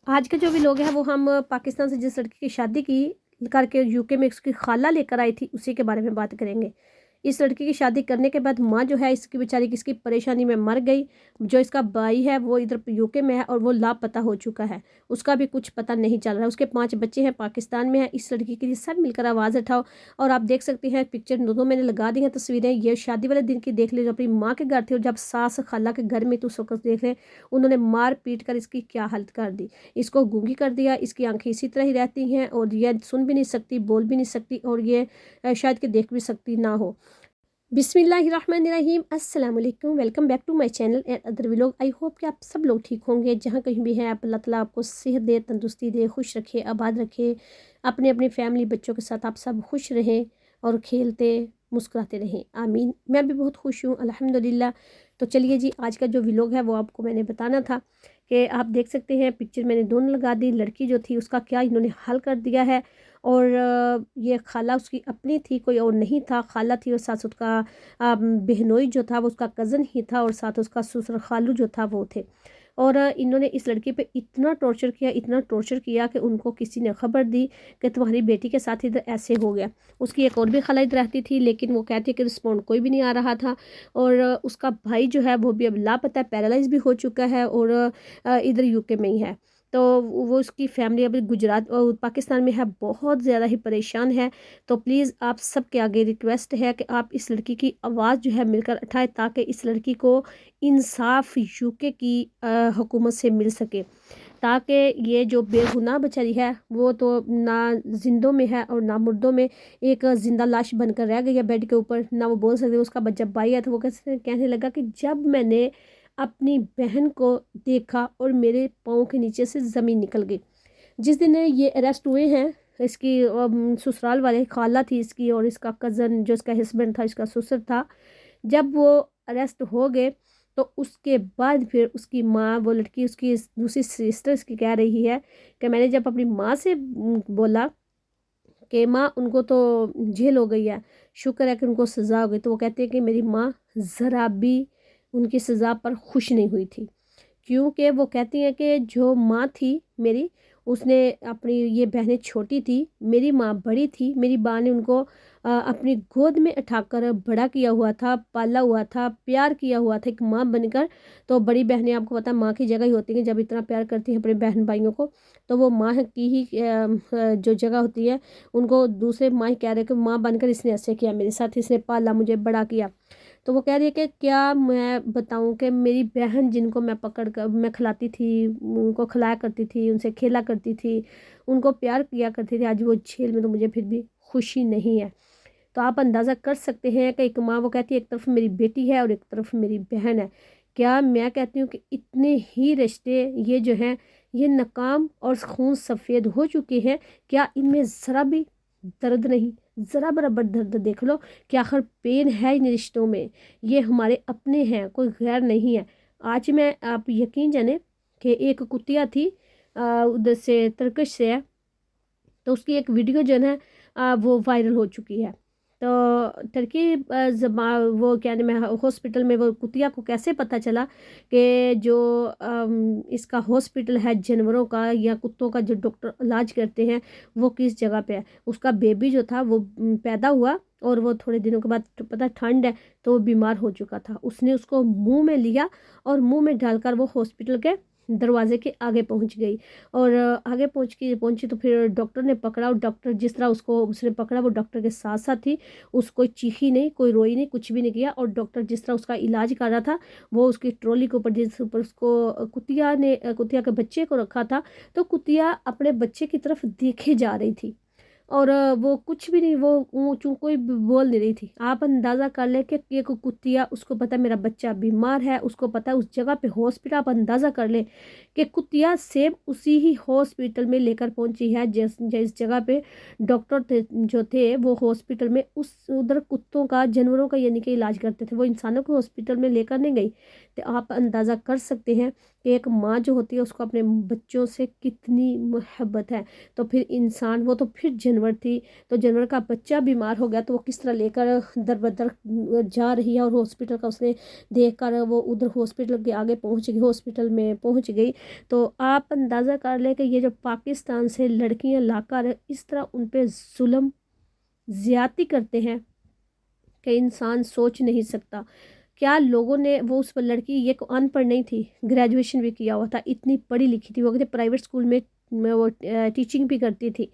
आज का जो भी लोग हैं वो हम पाकिस्तान से जिस लड़की की शादी की करके यूके में उसकी खाला लेकर आई थी उसी के बारे में बात करेंगे। इस लड़की की शादी करने के बाद माँ जो है इसकी बेचारी की इसकी परेशानी में मर गई। जो इसका भाई है वो इधर यूके में है और वो लापता हो चुका है, उसका भी कुछ पता नहीं चल रहा है। उसके 5 बच्चे हैं, पाकिस्तान में हैं। इस लड़की के लिए सब मिलकर आवाज़ उठाओ। और आप देख सकते हैं पिक्चर दोनों मैंने लगा दी हैं तस्वीरें, ये शादी वाले दिन की देख ले जो अपनी माँ के घर थे और जब सास खाला के घर में तो उस वक्त देख लें उन्होंने मार पीट कर इसकी क्या हालत कर दी। इसको गूंगी कर दिया, इसकी आंखें इसी तरह ही रहती हैं और ये सुन भी नहीं सकती, बोल भी नहीं सकती और ये शायद कि देख भी सकती ना हो। बिस्मिल्लाहिर्रहमानिर्रहीम, अस्सलाम वालेकुम, welcome back to my channel and other vlog. I hope कि आप सब लोग ठीक होंगे, जहाँ कहीं भी हैं आप अल्लाह ताला आपको सेहत दे, तंदुरुस्ती दे, खुश रखे, आबाद रखे। अपने अपने फैमिली बच्चों के साथ आप सब खुश रहें और खेलते मुस्कुराते रहें, आमीन। मैं भी बहुत खुश हूँ अल्हम्दुलिल्लाह। तो चलिए जी, आज का जो व्लॉग है वो आपको मैंने बताना था कि आप देख सकते हैं पिक्चर मैंने दोनों लगा दी। लड़की जो थी उसका क्या इन्होंने हल कर दिया है। और ये खाला उसकी अपनी थी, कोई और नहीं था। खाला थी और साथ उसका बहनोई जो था वो उसका कज़न ही था और साथ उसका ससुर खालू जो था वो थे। और इन्होंने इस लड़की पे इतना टॉर्चर किया, इतना टॉर्चर किया कि उनको किसी ने खबर दी कि तुम्हारी बेटी के साथ इधर ऐसे हो गया। उसकी एक और भी खाला इधर रहती थी लेकिन वो कहती है कि रिस्पॉन्ड कोई भी नहीं आ रहा था। और उसका भाई जो है वो भी अब लापता है, पैरालाइज भी हो चुका है और इधर यूके में ही है। तो वो उसकी फैमिली अभी गुजरात और पाकिस्तान में है, बहुत ज़्यादा ही परेशान है। तो प्लीज़ आप सबके आगे रिक्वेस्ट है कि आप इस लड़की की आवाज़ जो है मिलकर उठाएं ताकि इस लड़की को इंसाफ यूके की हुकूमत से मिल सके, ताकि ये जो बेगुनाह बेचारी है वो तो ना जिंदों में है और ना मुर्दों में, एक जिंदा लाश बनकर रह गई है बेड के ऊपर, ना वो बोल सकती। उसका जब भाई है तो वो कैसे कहने लगा कि जब मैंने अपनी बहन को देखा और मेरे पाँव के नीचे से ज़मीन निकल गई। जिस दिन ये अरेस्ट हुए हैं, इसकी ससुराल वाले, खाला थी इसकी और इसका कज़न जो इसका हस्बैंड था, इसका ससुर था, जब वो अरेस्ट हो गए तो उसके बाद फिर उसकी माँ, वो लड़की उसकी दूसरी सिस्टर इसकी कह रही है कि मैंने जब अपनी माँ से बोला कि माँ उनको तो जेल हो गई है, शुक्र है कि उनको सज़ा हो गई, तो वो कहते हैं कि मेरी माँ ज़रा भी उनकी सज़ा पर खुश नहीं हुई थी। क्योंकि वो कहती हैं कि जो माँ थी मेरी, उसने अपनी, ये बहनें छोटी थी, मेरी माँ बड़ी थी, मेरी माँ ने उनको अपनी गोद में उठाकर बड़ा किया हुआ था, पाला हुआ था, प्यार किया हुआ था एक माँ बनकर। तो बड़ी बहनें आपको पता है माँ की जगह ही होती हैं, जब इतना प्यार करती हैं अपने बहन भाइयों को तो वो माँ की ही जो जगह होती है, उनको दूसरे माँ ही कह रहे कि माँ बनकर इसने ऐसे किया मेरे साथ, इसने पाला, मुझे बड़ा किया। तो वो कह रही है कि क्या मैं बताऊं कि मेरी बहन जिनको मैं पकड़ कर मैं खिलाती थी, उनको खिलाया करती थी, उनसे खेला करती थी, उनको प्यार किया करती थी, आज वो जेल में, तो मुझे फिर भी खुशी नहीं है। तो आप अंदाज़ा कर सकते हैं कि एक माँ वो कहती है एक तरफ मेरी बेटी है और एक तरफ मेरी बहन है। क्या मैं कहती हूँ कि इतने ही रिश्ते ये जो हैं ये नाकाम और खून सफ़ेद हो चुके हैं, क्या इनमें ज़रा भी दर्द नहीं, ज़रा बराबर दर्द देख लो कि आखिर पेन है इन रिश्तों में, ये हमारे अपने हैं, कोई गैर नहीं है। आज मैं, आप यकीन जाने कि एक कुतिया थी उधर से तरकश से है, तो उसकी एक वीडियो जो है वो वायरल हो चुकी है। तो टर्की जबा वो क्या नाम है, हॉस्पिटल में वो कुतिया को कैसे पता चला कि जो इसका हॉस्पिटल है जानवरों का या कुत्तों का जो डॉक्टर इलाज करते हैं वो किस जगह पे है। उसका बेबी जो था वो पैदा हुआ और वो थोड़े दिनों के बाद, पता ठंड है तो वो बीमार हो चुका था। उसने उसको मुंह में लिया और मुंह में डालकर वो हॉस्पिटल के दरवाजे के आगे पहुंच गई। और आगे पहुंची तो फिर डॉक्टर ने पकड़ा और डॉक्टर जिस तरह उसको उसने पकड़ा वो डॉक्टर के साथ साथ थी, उसको चीखी नहीं, कोई रोई नहीं, कुछ भी नहीं किया। और डॉक्टर जिस तरह उसका इलाज कर रहा था वो उसकी ट्रॉली के ऊपर, जिस ऊपर उसको कुतिया के बच्चे को रखा था, तो कुतिया अपने बच्चे की तरफ देखे जा रही थी और वो कुछ भी नहीं, वो ऊँचू कोई बोल नहीं रही थी। आप अंदाज़ा कर ले कि ये को कुतिया, उसको पता है मेरा बच्चा बीमार है, उसको पता है उस जगह पे हॉस्पिटल, आप अंदाज़ा कर ले कि कुतिया सेम उसी ही हॉस्पिटल में लेकर पहुंची है जिस जगह पे डॉक्टर थे जो थे वो हॉस्पिटल में उस उधर कुत्तों का, जानवरों का यानी कि इलाज करते थे, वो इंसानों को हॉस्पिटल में लेकर नहीं गई। تو آپ اندازہ کر سکتے ہیں کہ ایک ماں جو ہوتی ہے اس کو اپنے بچوں سے کتنی محبت ہے۔ تو پھر انسان، وہ تو پھر جانور تھی، تو جانور کا بچہ بیمار ہو گیا تو وہ کس طرح لے کر در بدر جا رہی ہے، اور ہاسپٹل کا اس نے دیکھ کر وہ ادھر ہاسپٹل کے آگے پہنچ گئی، ہاسپٹل میں پہنچ گئی۔ تو آپ اندازہ کر لیں کہ یہ جو پاکستان سے لڑکیاں لا کر اس طرح ان پہ ظلم زیادتی کرتے ہیں کہ انسان سوچ نہیں سکتا۔ کیا لوگوں نے، وہ اس پر لڑکی یہ ان پڑھ نہیں تھی، گریجویشن بھی کیا ہوا تھا، اتنی پڑھی لکھی تھی، وہ کہتے پرائیویٹ اسکول میں وہ ٹیچنگ بھی کرتی تھی،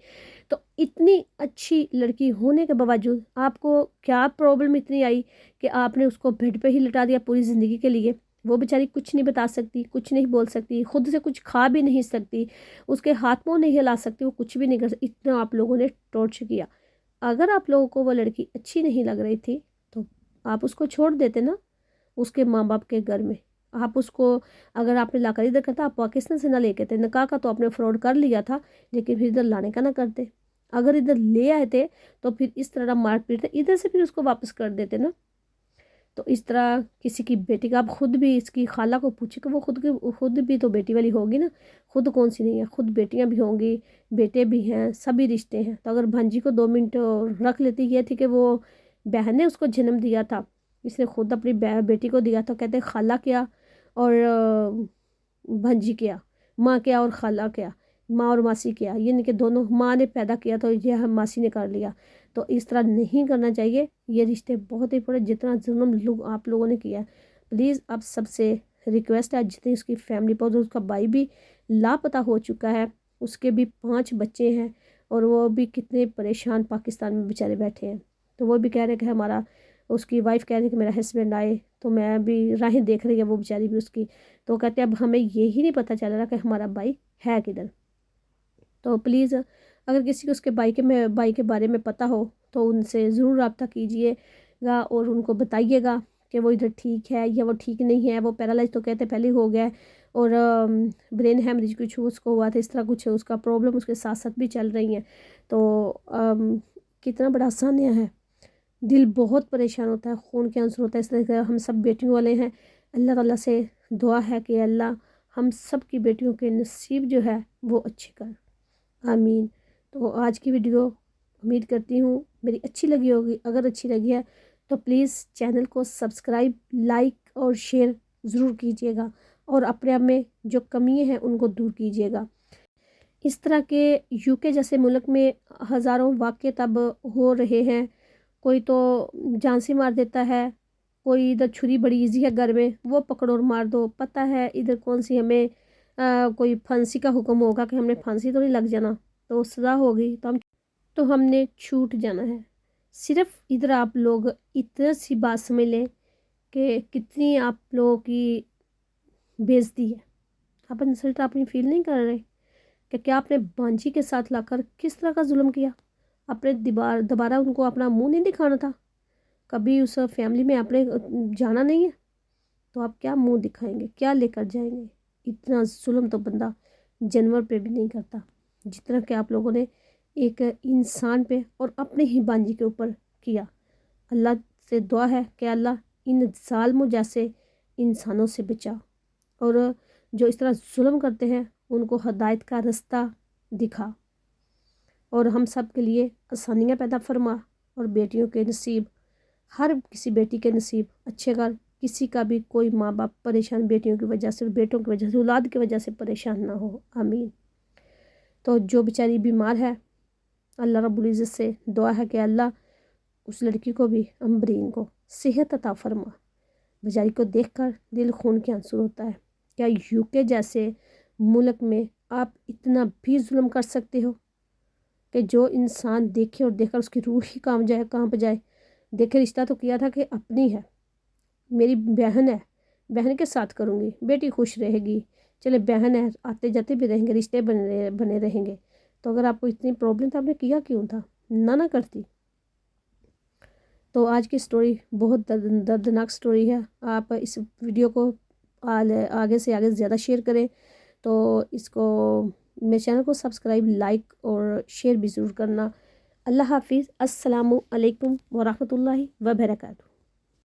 تو اتنی اچھی لڑکی ہونے کے باوجود آپ کو کیا پرابلم اتنی آئی کہ آپ نے اس کو بیڈ پہ ہی لٹا دیا پوری زندگی کے لیے؟ وہ بیچاری کچھ نہیں بتا سکتی، کچھ نہیں بول سکتی، خود سے کچھ کھا بھی نہیں سکتی، اس کے ہاتھ پاؤں نہیں ہلا سکتی، وہ کچھ بھی نہیں کر سکتی، اتنا آپ لوگوں نے ٹارچر کیا۔ اگر آپ لوگوں کو وہ لڑکی اچھی نہیں لگ رہی تھی تو آپ اس کو چھوڑ دیتے نا اس کے ماں باپ کے گھر میں۔ آپ اس کو، اگر آپ نے لا کر ادھر کرتا، آپ پاکستان سے نہ لے کے تھے، نکاح کا تو آپ نے فراڈ کر لیا تھا، لیکن پھر ادھر لانے کا نہ کرتے۔ اگر ادھر لے آئے تھے تو پھر اس طرح مار پیٹ ادھر سے پھر اس کو واپس کر دیتے نا۔ تو اس طرح کسی کی بیٹی کا، آپ خود بھی اس کی خالہ کو پوچھے کہ وہ خود بھی تو بیٹی والی ہوگی نا، خود کون سی نہیں ہے، خود بیٹیاں بھی ہوں گی، بیٹے بھی ہیں، سبھی رشتے ہیں۔ تو اگر بھانجی کو 2 منٹ رکھ لیتی، یہ تھی کہ وہ بہن نے اس کو جنم دیا تھا، اس نے خود اپنی بیٹی کو دیا، تو کہتے خالہ کیا اور بھانجی کیا، ماں کیا اور خالہ کیا، ماں اور ماسی کیا، یعنی کہ دونوں، ماں نے پیدا کیا تو یہ ماسی نے کر لیا۔ تو اس طرح نہیں کرنا چاہیے، یہ رشتے بہت ہی بڑے، جتنا ظلم آپ لوگوں نے کیا ہے، پلیز آپ سب سے ریکویسٹ ہے، جتنی اس کی فیملی پر، اس کا بھائی بھی لاپتہ ہو چکا ہے، اس کے بھی 5 بچے ہیں، اور وہ بھی کتنے پریشان پاکستان میں بیچارے بیٹھے ہیں۔ تو وہ بھی کہہ رہے کہ ہمارا، اس کی وائف کہہ رہی کہ میرا ہسبینڈ آئے، تو میں بھی راہیں دیکھ رہی ہے وہ بیچاری بھی اس کی، تو کہتے اب ہمیں یہی نہیں پتہ چل رہا کہ ہمارا بھائی ہے کدھر۔ تو پلیز اگر کسی کو اس کے بھائی کے بارے میں پتہ ہو تو ان سے ضرور رابطہ کیجئے گا، اور ان کو بتائیے گا کہ وہ ادھر ٹھیک ہے یا وہ ٹھیک نہیں ہے۔ وہ پیرالائز تو کہتے پہلے ہو گیا ہے، اور برین ہیمریج کچھ اس کو ہوا تھا، اس طرح کچھ اس کا پرابلم اس کے ساتھ ساتھ بھی چل رہی ہیں۔ تو کتنا بڑا سانیہ ہے، دل بہت پریشان ہوتا ہے، خون کے آنسو ہوتا ہے۔ اس طرح سے ہم سب بیٹیوں والے ہیں، اللہ تعالیٰ سے دعا ہے کہ اللہ ہم سب کی بیٹیوں کے نصیب جو ہے وہ اچھے کر، آمین۔ تو آج کی ویڈیو امید کرتی ہوں میری اچھی لگی ہوگی، اگر اچھی لگی ہے تو پلیز چینل کو سبسکرائب، لائک اور شیئر ضرور کیجیے گا، اور اپنے آپ میں جو کمیاں ہیں ان کو دور کیجیے گا۔ اس طرح کے UK جیسے ملک میں ہزاروں واقعے تب ہو رہے ہیں، کوئی تو جان سے مار دیتا ہے، کوئی ادھر چھری بڑی ایزی ہے گھر میں، وہ پکڑو اور مار دو، پتہ ہے ادھر کون سی ہمیں کوئی پھانسی کا حکم ہوگا کہ ہم نے پھانسی تو نہیں لگ جانا، تو سزا ہوگی تو ہم نے چھوٹ جانا ہے۔ صرف ادھر آپ لوگ اتنا سی بات سمجھ لیں کہ کتنی آپ لوگوں کی بے عزتی ہے، آپ انسلٹ اپنی فیل نہیں کر رہے کہ کیا آپ نے بانجی کے ساتھ لا کر کس طرح کا ظلم کیا؟ آپ نے دوبارہ ان کو اپنا منہ نہیں دکھانا تھا؟ کبھی اس فیملی میں آپ نے جانا نہیں ہے تو آپ کیا منہ دکھائیں گے، کیا لے کر جائیں گے؟ اتنا ظلم تو بندہ جانور پہ بھی نہیں کرتا جتنا کہ آپ لوگوں نے ایک انسان پہ اور اپنے ہی بانجی کے اوپر کیا۔ اللہ سے دعا ہے کہ اللہ ان ظالموں جیسے انسانوں سے بچا، اور جو اس طرح ظلم کرتے ہیں ان کو ہدایت کا رستہ دکھا، اور ہم سب کے لیے آسانیاں پیدا فرما، اور بیٹیوں کے نصیب، ہر کسی بیٹی کے نصیب اچھے کر، کسی کا بھی کوئی ماں باپ پریشان بیٹیوں کی وجہ سے، بیٹوں کی وجہ سے، اولاد کی وجہ سے پریشان نہ ہو، آمین۔ تو جو بیچاری بیمار ہے، اللہ رب العزت سے دعا ہے کہ اللہ اس لڑکی کو بھی، امبرین کو صحت عطا فرما۔ بیچاری کو دیکھ کر دل خون کے آنسو ہوتا ہے۔ کیا UK جیسے ملک میں آپ اتنا بھی ظلم کر سکتے ہو کہ جو انسان دیکھے اور دیکھ کر اس کی روح ہی کانپ جائے؟ دیکھے رشتہ تو کیا تھا کہ اپنی ہے، میری بہن ہے، بہن کے ساتھ کروں گی، بیٹی خوش رہے گی، چلے بہن ہے، آتے جاتے بھی رہیں گے، رشتے بنے رہیں گے۔ تو اگر آپ کو اتنی پرابلم تھا، آپ نے کیا کیوں تھا؟ نہ کرتی۔ تو آج کی سٹوری بہت دردناک سٹوری ہے۔ آپ اس ویڈیو کو آگے سے آگے زیادہ شیئر کریں، تو اس کو میرے چینل کو سبسکرائب، لائک اور شیئر بھی ضرور کرنا۔ اللہ حافظ، السلام علیکم ورحمۃ اللہ وبرکاتہ۔